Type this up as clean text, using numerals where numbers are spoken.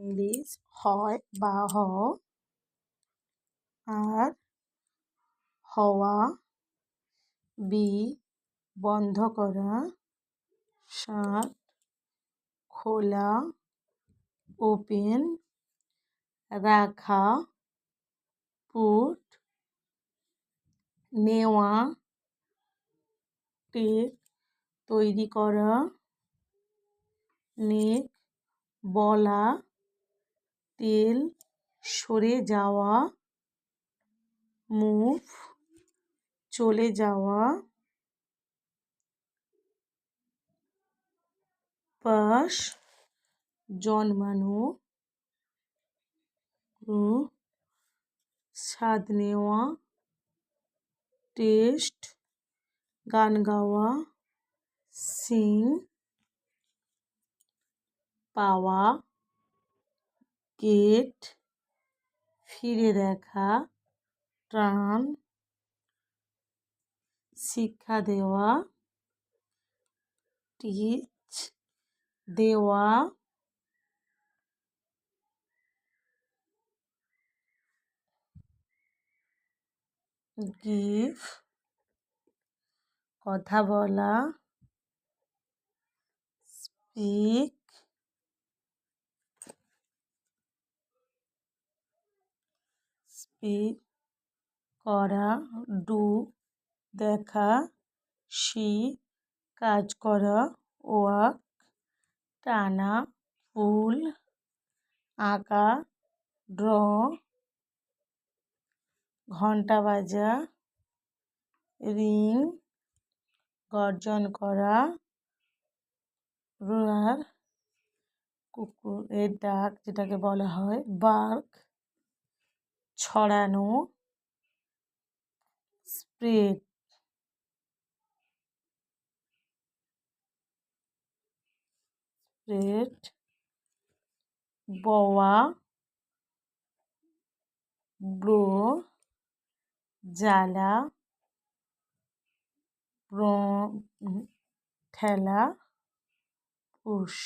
English হয় বা আর হওয়া, বি বন্ধ করা, 7 খোলা ওপেন, রাখা পুট, নেওয়া টেক তৈরি করা, নেক বলা তেল সরে যাওয়া, মুভ চলে যাওয়া, পাস জন্মানো, স্বাদ নেওয়া, টেস্ট গান গাওয়া, সিং পাওয়া, গেট ফিরে দেখা, টার্ন শিক্ষা দেওয়া, টিচ দেওয়া, গিভ কথা বলা, স্পিক করা, ডু দেখা, সি কাজ করা, ওয়াক টানা, ফুল আঁকা, ড্র ঘন্টা বাজা, রিং গর্জন করা, রোয়ার কুকুরের ডাক যেটাকে বলা হয়, বার্ক ছড়ানো, স্প্রেড বওয়া, ব্লো জ্বালা, ঠেলা, পুশ।